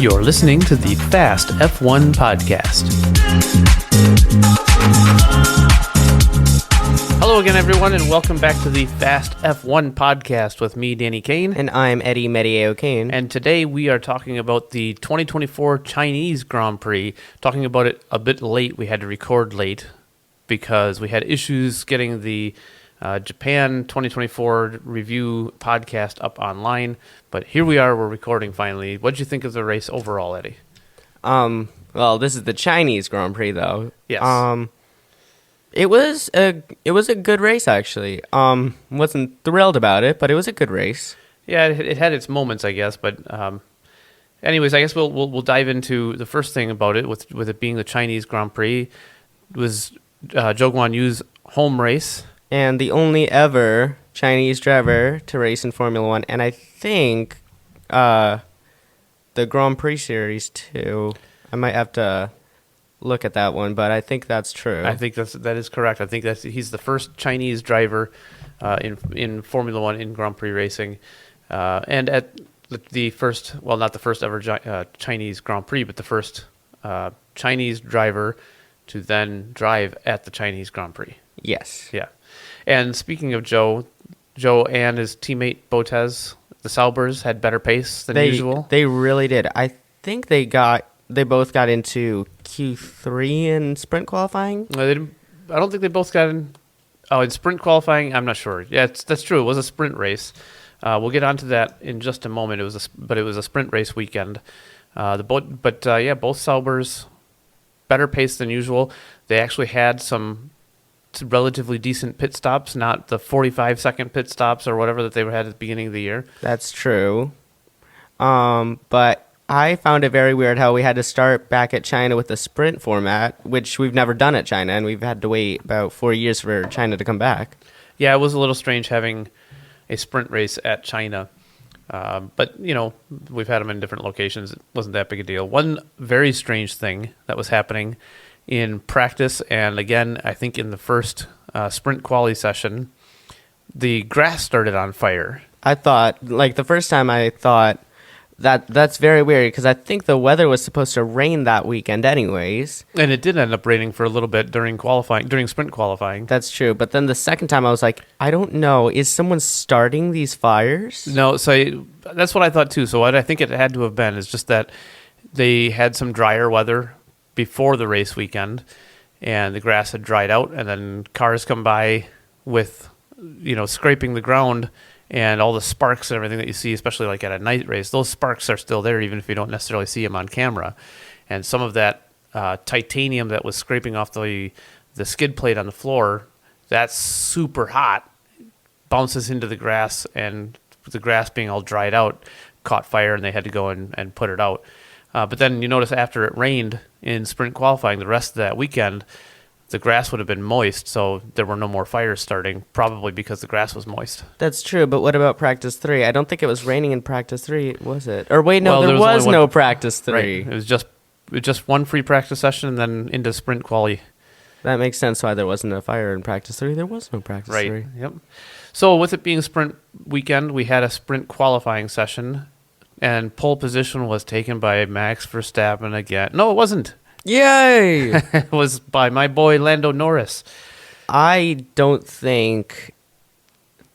You're listening to the Fast F1 podcast. Hello again, everyone, and welcome back to the Fast F1 podcast with me, Danny Kane. And I'm Eddie Meteye-O'Kane. And today we are talking about the 2024 Chinese Grand Prix. Talking about it a bit late. We had to record late because we had issues getting the Japan 2024 review podcast up online. But here we are, we're recording finally. What did you think of the race overall, Eddie? Well, this is the Chinese Grand Prix, though. Yes. It was a good race, actually. Wasn't thrilled about it, but it was a good race. Yeah, it had its moments, I guess. But anyways, I guess we'll dive into the first thing about it with it being the Chinese Grand Prix. It was Zhou Guanyu's home race. And the only ever Chinese driver to race in Formula One. And I think the Grand Prix Series, too. I might have to look at that one, but I think that's true. I think that is correct. I think he's the first Chinese driver in Formula One in Grand Prix racing. And at the first, well, not the first ever Chinese Grand Prix, but the first Chinese driver to then drive at the Chinese Grand Prix. Yes. Yeah. And speaking of Zhou and his teammate Bottas, the Saubers had better pace than usual. They really did. I think they both got into Q3 in sprint qualifying. No, they didn't. I don't think they both got in. Oh, in sprint qualifying, I'm not sure. Yeah, that's true. It was a sprint race. We'll get onto that in just a moment. It was a sprint race weekend. Both Saubers better pace than usual. They actually had some relatively decent pit stops, not the 45-second pit stops or whatever that they had at the beginning of the year. That's true. But I found it very weird how we had to start back at China with the sprint format, which we've never done at China, and we've had to wait about 4 years for China to come back. Yeah, it was a little strange having a sprint race at China. But, we've had them in different locations. It wasn't that big a deal. One very strange thing that was happening in practice, and again, I think in the first sprint quali session, the grass started on fire. I thought, the first time I thought, that's very weird, because I think the weather was supposed to rain that weekend anyways. And it did end up raining for a little bit during sprint qualifying. That's true, but then the second time I was like, I don't know, is someone starting these fires? No, so that's what I thought too. So what I think it had to have been is just that they had some drier weather before the race weekend, and the grass had dried out, and then cars come by with, scraping the ground, and all the sparks and everything that you see, especially like at a night race, those sparks are still there even if you don't necessarily see them on camera. And some of that titanium that was scraping off the skid plate on the floor, that's super hot, bounces into the grass, and the grass being all dried out caught fire, and they had to go and put it out. But then you notice after it rained in sprint qualifying, the rest of that weekend, the grass would have been moist, so there were no more fires starting, probably because the grass was moist. That's true, but what about practice 3? I don't think it was raining in practice 3, was it? Or wait, no, there was no practice 3. Right. It was just one free practice session and then into sprint quali. That makes sense why there wasn't a fire in practice 3. There was no practice 3. Right, yep. So with it being sprint weekend, we had a sprint qualifying session, and pole position was taken by Max Verstappen again. No, it wasn't. Yay! It was by my boy Lando Norris. I don't think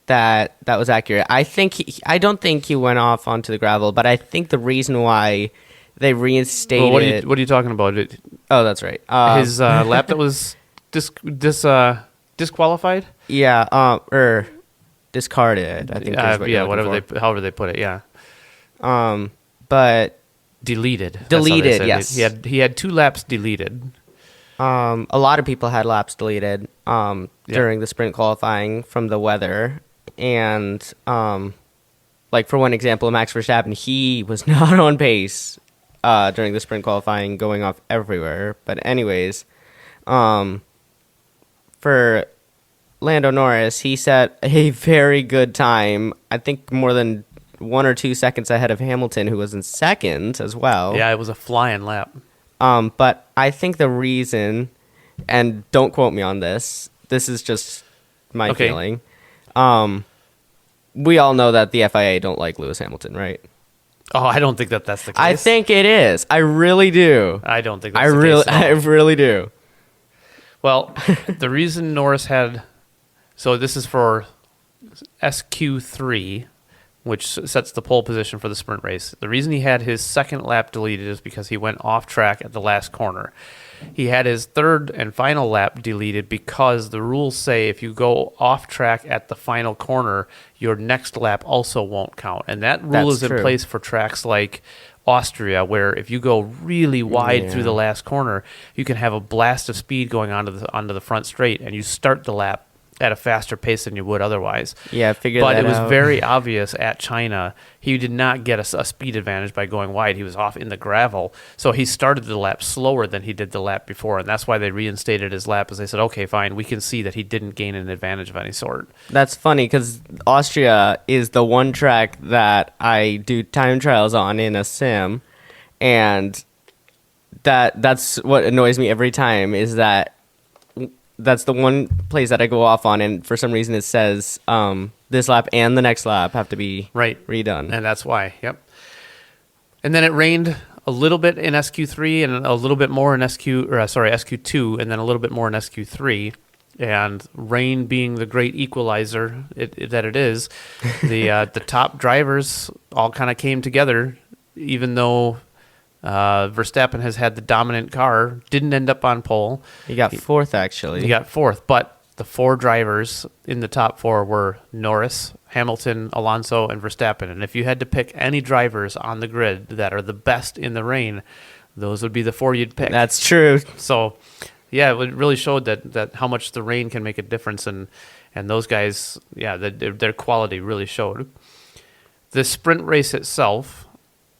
that was accurate. I don't think he went off onto the gravel, but I think the reason why they reinstated... Well, what are you talking about? Oh, that's right. His lap that was disqualified? Yeah, or discarded, I think. However they put it, yeah. But deleted. Yes. He had 2 laps deleted. A lot of people had laps deleted during the sprint qualifying from the weather, and for one example, Max Verstappen, he was not on pace during the sprint qualifying, going off everywhere. But anyways, for Lando Norris, he set a very good time. I think more than 1 or 2 seconds ahead of Hamilton, who was in second as well. Yeah, it was a flying lap. But I think the reason, and don't quote me on this, this is just my feeling. We all know that the FIA don't like Lewis Hamilton, right? Oh, I don't think that's the case. I think it is. I really do. I don't think that's the case at all. I really do. Well, the reason Norris had... So this is for SQ3, which sets the pole position for the sprint race. The reason he had his second lap deleted is because he went off track at the last corner. He had his third and final lap deleted because the rules say if you go off track at the final corner, your next lap also won't count. And that rule is in place for tracks like Austria, where if you go really wide through the last corner, you can have a blast of speed going onto the front straight, and you start the lap at a faster pace than you would otherwise. Yeah, I figured that out. But it was very obvious at China, he did not get a speed advantage by going wide. He was off in the gravel, so he started the lap slower than he did the lap before, and that's why they reinstated his lap, as they said, okay, fine, we can see that he didn't gain an advantage of any sort. That's funny, because Austria is the one track that I do time trials on in a sim, and that's what annoys me every time, is that that's the one place that I go off on, and for some reason it says this lap and the next lap have to be redone. And that's why, yep. And then it rained a little bit in SQ3 and a little bit more in SQ2, and then a little bit more in SQ3. And rain being the great equalizer that it is, the top drivers all kind of came together, even though Verstappen has had the dominant car, didn't end up on pole. He got fourth, actually. He got fourth, but the four drivers in the top four were Norris, Hamilton, Alonso, and Verstappen. And if you had to pick any drivers on the grid that are the best in the rain, those would be the four you'd pick. That's true. So, yeah, it really showed that how much the rain can make a difference, and those guys, yeah, their quality really showed. The sprint race itself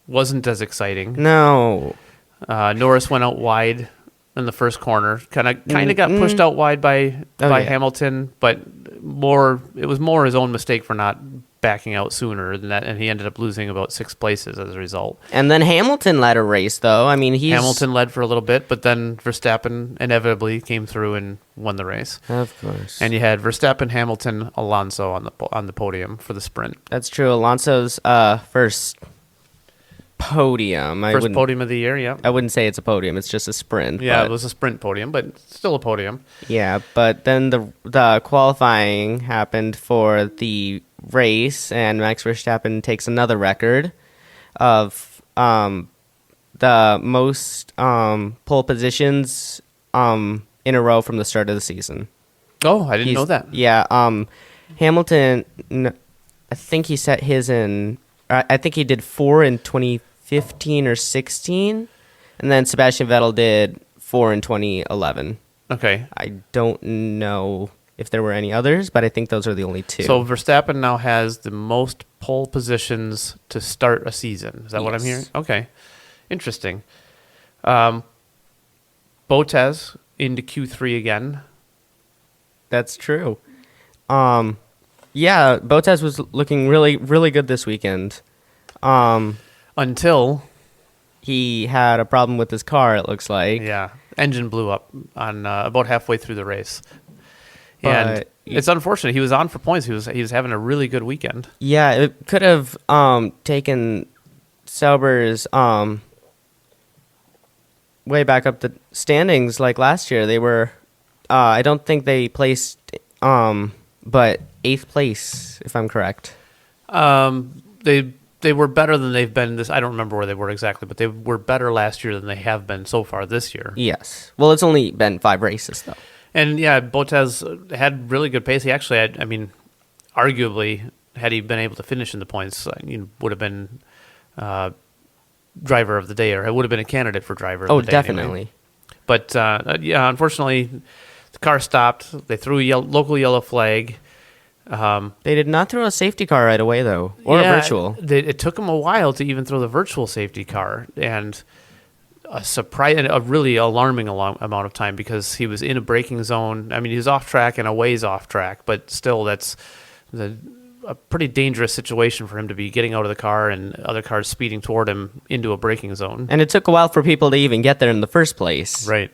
wasn't as exciting. No. Norris went out wide in the first corner. Kind of got pushed out wide by Hamilton, but it was more his own mistake for not backing out sooner than that, and he ended up losing about 6 places as a result. And then Hamilton led a race, though. I mean, Hamilton led for a little bit, but then Verstappen inevitably came through and won the race. Of course. And you had Verstappen, Hamilton, Alonso on the podium for the sprint. That's true. Alonso's first podium. First podium of the year, yeah. I wouldn't say it's a podium. It's just a sprint. Yeah, it was a sprint podium, but still a podium. Yeah, but then the qualifying happened for the race, and Max Verstappen takes another record of the most pole positions in a row from the start of the season. Oh, I didn't know that. Yeah, Hamilton, I think he set his in... I think he did 4 in 2015 or 16, and then Sebastian Vettel did 4 in 2011. Okay. I don't know if there were any others, but I think those are the only 2. So Verstappen now has the most pole positions to start a season. Is that what I'm hearing? Okay. Interesting. Bottas into Q3 again. That's true. Yeah, Bottas was looking really, really good this weekend. Until he had a problem with his car, it looks like. Yeah, engine blew up on about halfway through the race. And it's unfortunate. He was on for points. He was having a really good weekend. Yeah, it could have taken Sauber's way back up the standings like last year. They were, I don't think they placed, but 8th place, if I'm correct. They were better than they've been this. I don't remember where they were exactly, but they were better last year than they have been so far this year. Yes. Well, it's only been 5 races, though. And yeah, Bottas had really good pace. He actually had, arguably, had he been able to finish in the points, he would have been driver of the day, or it would have been a candidate for driver of the day. Oh, definitely. Anyway. But yeah, unfortunately, the car stopped. They threw a local yellow flag. They did not throw a safety car right away, though, or a virtual. It took them a while to even throw the virtual safety car, and a really alarming amount of time, because he was in a braking zone. He was off track and a ways off track, but still, that's a pretty dangerous situation for him to be getting out of the car and other cars speeding toward him into a braking zone. And it took a while for people to even get there in the first place. Right.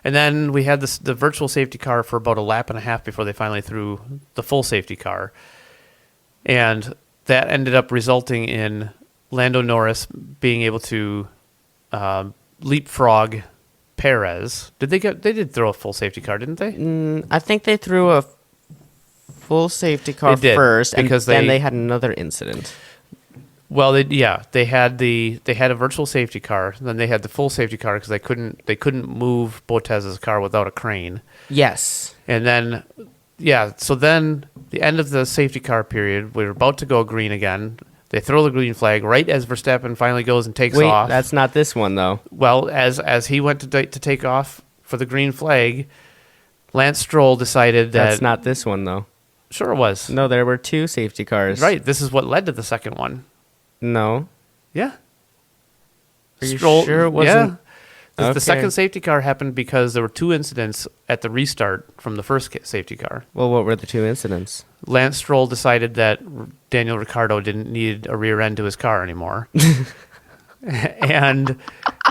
And then we had the virtual safety car for about a lap and a half before they finally threw the full safety car. And that ended up resulting in Lando Norris being able to leapfrog Perez. They did throw a full safety car, didn't they? I think they threw a full safety car They did, first, and because then they they had another incident. Well, they had a virtual safety car. Then they had the full safety car because they couldn't move Botez's car without a crane. Yes. And then, so then the end of the safety car period, we were about to go green again. They throw the green flag right as Verstappen finally goes and takes Wait, off. that's not this one, though. Well, as he went to take off for the green flag, Lance Stroll decided that... That's not this one, though. Sure it was. No, there were 2 safety cars. Right, this is what led to the second one. No. Yeah. Are you sure it wasn't? Yeah. The Okay. second safety car happened because there were 2 incidents at the restart from the first safety car. Well, what were the 2 incidents? Lance Stroll decided that Daniel Ricciardo didn't need a rear end to his car anymore. And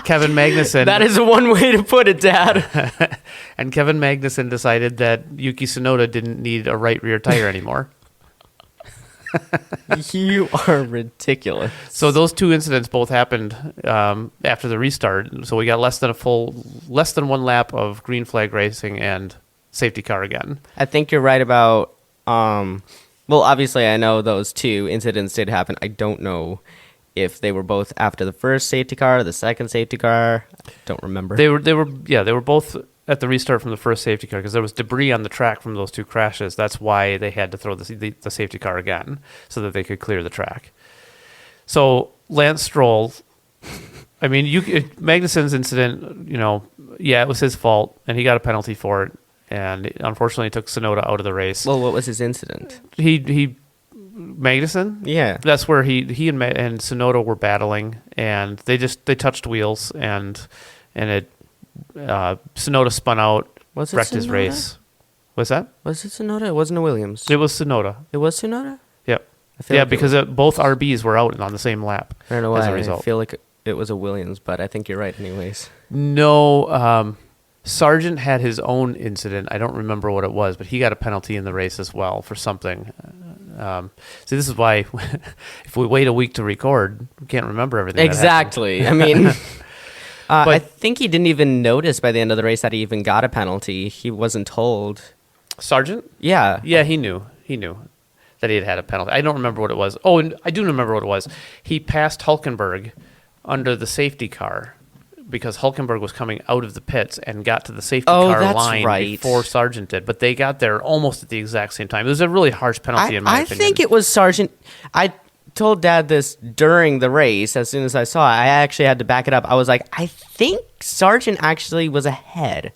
Kevin Magnussen... That is one way to put it, Dad. And Kevin Magnussen decided that Yuki Tsunoda didn't need a right rear tire anymore. You are ridiculous. So those 2 incidents both happened after the restart. So we got less than one lap of green flag racing and safety car again. I think you're right about... well, obviously, I know those 2 incidents did happen. I don't know if they were both after the first safety car or the second safety car. I don't remember. They were both at the restart from the first safety car because there was debris on the track from those 2 crashes. That's why they had to throw the safety car again so that they could clear the track. So Lance Stroll, I mean, Magnussen's incident, it was his fault and he got a penalty for it, and unfortunately took Tsunoda out of the race. Well, what was his incident? Magnussen? Yeah. That's where he and Tsunoda were battling, and they touched wheels, and it Tsunoda spun out, wrecked his race. What's that? Was it Tsunoda? It wasn't a Williams. It was Tsunoda. It was Tsunoda? Yep. I feel Yeah, like because both RBs were out on the same lap. I don't know as why. a result. I feel like it was a Williams, but I think you're right anyways. No, Sargent had his own incident. I don't remember what it was, but he got a penalty in the race as well for something. See, this is why if we wait a week to record, we can't remember everything. Exactly. I mean... But I think he didn't even notice by the end of the race that he even got a penalty. He wasn't told. Sargent? Yeah. Yeah, he knew. He knew that he had a penalty. I don't remember what it was. Oh, and I do remember what it was. He passed Hulkenberg under the safety car because Hulkenberg was coming out of the pits and got to the safety car line before Sargent did. But they got there almost at the exact same time. It was a really harsh penalty in my opinion. I think it was Sargent. I told Dad this during the race. As soon as I saw it, I actually had to back it up. I was like, I think Sargent actually was ahead.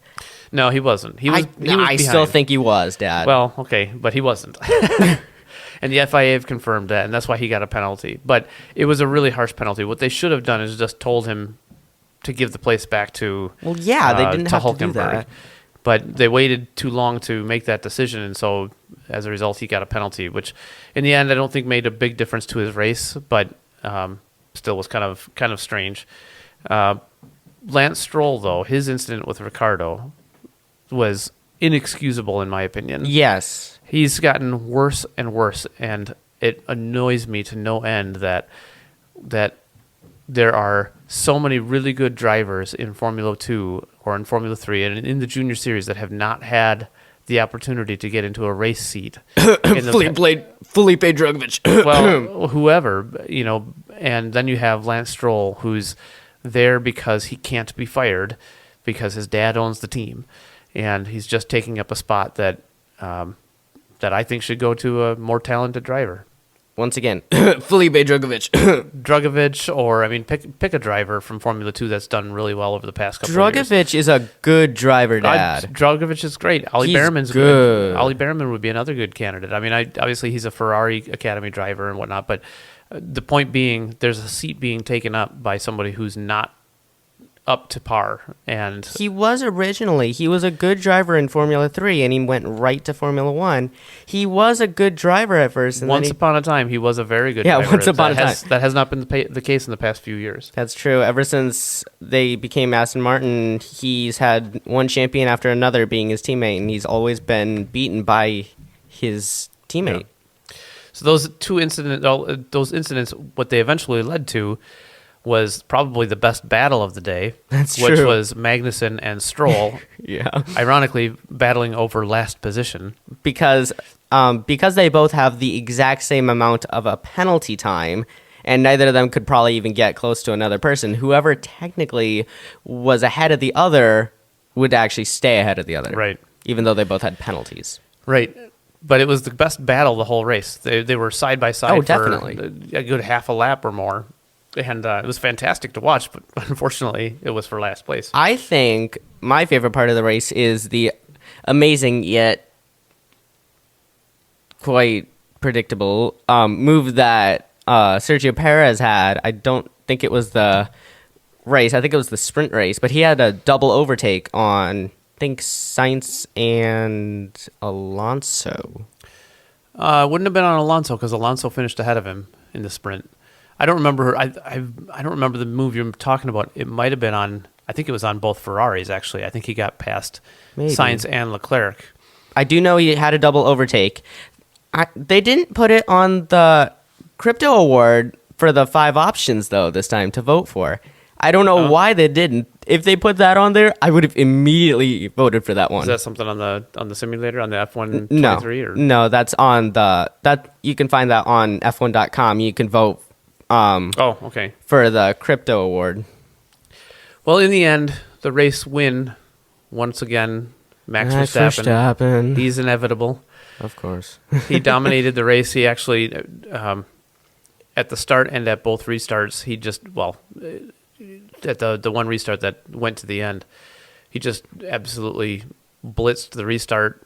No, he wasn't. He was. I still think he was, Dad. Well, okay, but he wasn't. And the FIA have confirmed that, and that's why he got a penalty. But it was a really harsh penalty. What they should have done is just told him to give the place back to. Well, yeah, they didn't have to do that. But they waited too long to make that decision, and so as a result, he got a penalty, which in the end I don't think made a big difference to his race, but still was kind of strange. Lance Stroll, though, his incident with Ricciardo was inexcusable in my opinion. Yes. He's gotten worse and worse, and it annoys me to no end that there are so many really good drivers in Formula 2 or in Formula 3 and in the junior series that have not had the opportunity to get into a race seat. Felipe Drugovich. Well, whoever, and then you have Lance Stroll, who's there because he can't be fired because his dad owns the team, and he's just taking up a spot that I think should go to a more talented driver. Once again, Felipe Drugovich. Drugovich, or pick a driver from Formula 2 that's done really well over the past couple of years. Drugovich is a good driver, Dad. Drugovich is great. Ollie Behrman's good. Ollie Behrman would be another good candidate. Obviously he's a Ferrari Academy driver and whatnot, but the point being, there's a seat being taken up by somebody who's not up to par. And he was originally. He was a good driver in Formula 3, and he went right to Formula 1. He was a good driver at first. And once upon a time, he was a very good driver. Yeah, once upon a time. That has not been the case in the past few years. That's true. Ever since they became Aston Martin, he's had one champion after another being his teammate, and he's always been beaten by his teammate. Yeah. So those incidents, what they eventually led to was probably the best battle of the day, That's which true. was Magnussen and Stroll, Yeah. ironically battling over last position. Because they both have the exact same amount of a penalty time, and neither of them could probably even get close to another person. Whoever technically was ahead of the other would actually stay ahead of the other. Right. Even though they both had penalties. Right. But it was the best battle the whole race. They were side by side Oh, for definitely. a good half a lap or more. And it was fantastic to watch, but unfortunately, it was for last place. I think my favorite part of the race is the amazing yet quite predictable move that Sergio Pérez had. I don't think it was the race. I think it was the sprint race, but he had a double overtake on, I think, Sainz and Alonso. Wouldn't have been on Alonso because Alonso finished ahead of him in the sprint. I don't remember. I don't remember the move you're talking about. It might have been on. I think it was on both Ferraris actually. I think he got past Maybe. Sainz and Leclerc. I do know he had a double overtake. They didn't put it on the crypto award for the 5 options though this time to vote for. I don't know why they didn't. If they put that on there, I would have immediately voted for that one. Is that something on the simulator on the F1 No, 23 or no, that's on that. You can find that on F1.com. You can vote Oh, okay. for the crypto award. Well, in the end, the race win once again. Max Verstappen. He's inevitable. Of course. He dominated the race. He actually, at the start and at both restarts, he just at the one restart that went to the end, he just absolutely blitzed the restart,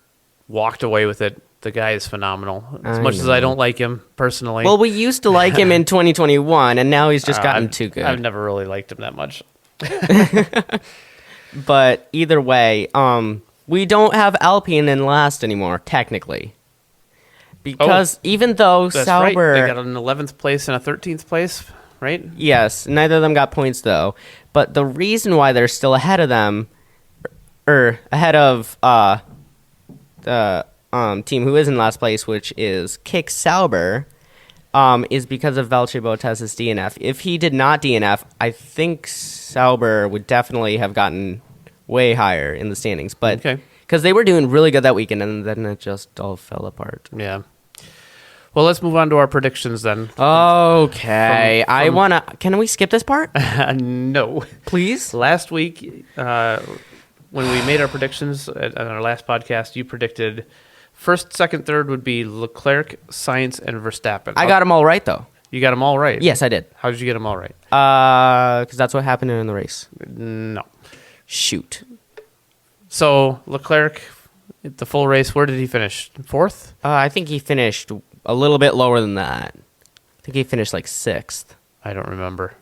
walked away with it. The guy is phenomenal. As much as I don't like him personally. Well, we used to like him in 2021, and now he's just gotten too good. I've never really liked him that much. But either way, we don't have Alpine in last anymore, technically. Because even though That's Sauber... right. They got an 11th place and a 13th place, right? Yes, neither of them got points, though. But the reason why they're still ahead of them, or ahead of the team who is in last place, which is Kick Sauber, is because of Valtteri Bottas' DNF. If he did not DNF, I think Sauber would definitely have gotten way higher in the standings. But because they were doing really good that weekend, and then it just all fell apart. Yeah. Well, let's move on to our predictions then. Okay. I want to... Can we skip this part? No. Please? Last week, when we made our predictions on our last podcast, you predicted first, second, third would be Leclerc, Sainz, and Verstappen. I got them all right, though. You got them all right? Yes, I did. How did you get them all right? Because that's what happened in the race. No. Shoot. So, Leclerc, the full race, where did he finish? 4th? I think he finished a little bit lower than that. I think he finished like 6th. I don't remember.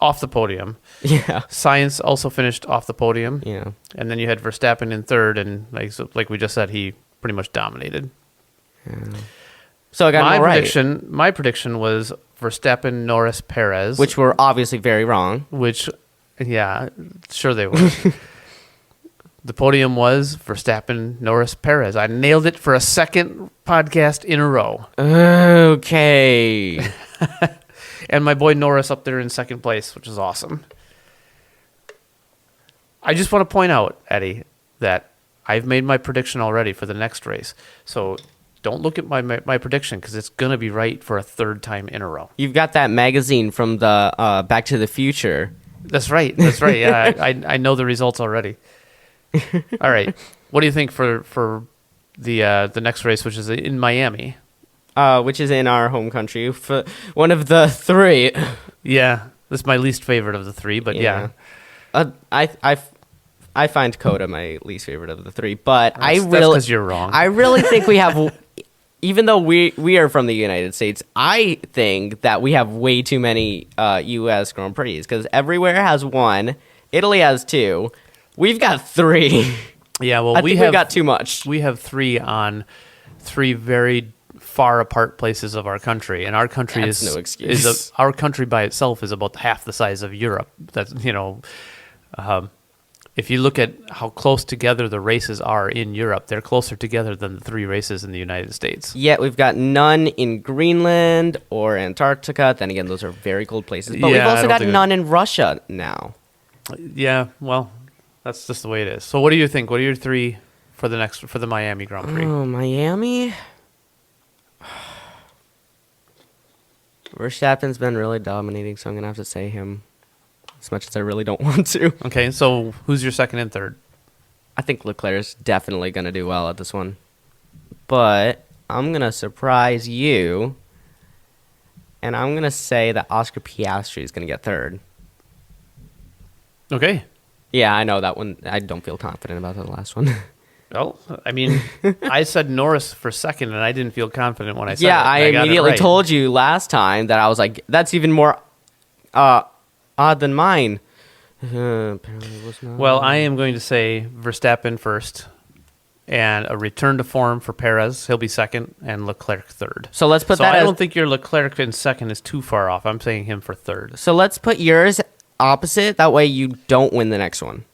Off the podium. Yeah. Sainz also finished off the podium. Yeah. And then you had Verstappen in 3rd, and like we just said, he pretty much dominated. Yeah. So I got my them all prediction. My prediction was Verstappen, Norris, Perez, which were obviously very wrong. Which, yeah, sure they were. The podium was Verstappen, Norris, Perez. I nailed it for a second podcast in a row. Okay. And my boy Norris up there in 2nd place, which is awesome. I just want to point out, Eddie, that I've made my prediction already for the next race. So don't look at my prediction because it's going to be right for a 3rd time in a row. You've got that magazine from the Back to the Future. That's right. Yeah, I know the results already. All right. What do you think for the next race, which is in Miami? Which is in our home country. For one of the 3. Yeah, this is my least favorite of the 3, but yeah. I find Coda my least favorite of the 3, but That's because you're wrong. I really think we have, even though we are from the United States, I think that we have way too many U.S. Grand Prix because everywhere has 1. Italy has 2. We've got 3. Yeah, well, we've got too much. We have 3 on 3 very far apart places of our country, and our country That's is no excuse. our country by itself is about half the size of Europe. That's if you look at how close together the races are in Europe, they're closer together than the 3 races in the United States. Yet we've got none in Greenland or Antarctica. Then again, those are very cold places. But we've also got none in Russia now. Yeah, well, that's just the way it is. So what do you think? What are your 3 for the Miami Grand Prix? Oh, Miami? Verstappen's been really dominating, so I'm going to have to say him as much as I really don't want to. Okay, so who's your second and third? I think Leclerc's definitely going to do well at this one. But I'm going to surprise you, and I'm going to say that Oscar Piastri is going to get third. Okay. Yeah, I know that one. I don't feel confident about the last one. Well, I mean, I said Norris for second, and I didn't feel confident when I said it. Yeah, I got it immediately right. told you last time that I was like, that's even more odd than mine. Apparently it was not. Well, I am going to say Verstappen first, and a return to form for Perez. He'll be second, and Leclerc third. So let's put So that I as... don't think your Leclerc in second is too far off. I'm saying him for third. So let's put yours opposite. That way you don't win the next one.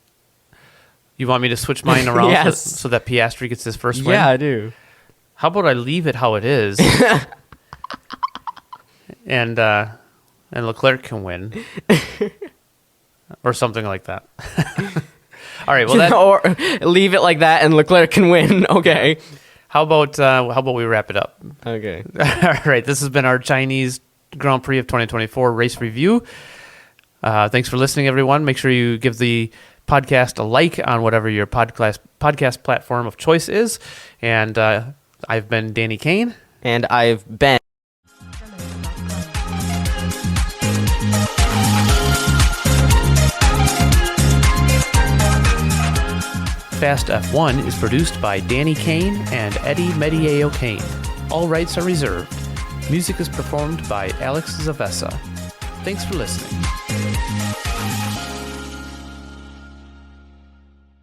You want me to switch mine around Yes. so that Piastri gets his first win? Yeah, I do. How about I leave it how it is, and Leclerc can win, or something like that. All right. Well, Or leave it like that and Leclerc can win. Okay. how about we wrap it up? Okay. All right. This has been our Chinese Grand Prix of 2024 race review. Thanks for listening, everyone. Make sure you give the podcast a like on whatever your podcast platform of choice is. And I've been Danny Kane. And I've been... Fast F1 is produced by Danny Kane and Eddie Meteye-O'Kane. All rights are reserved. Music is performed by Alex Zavesa. Thanks for listening.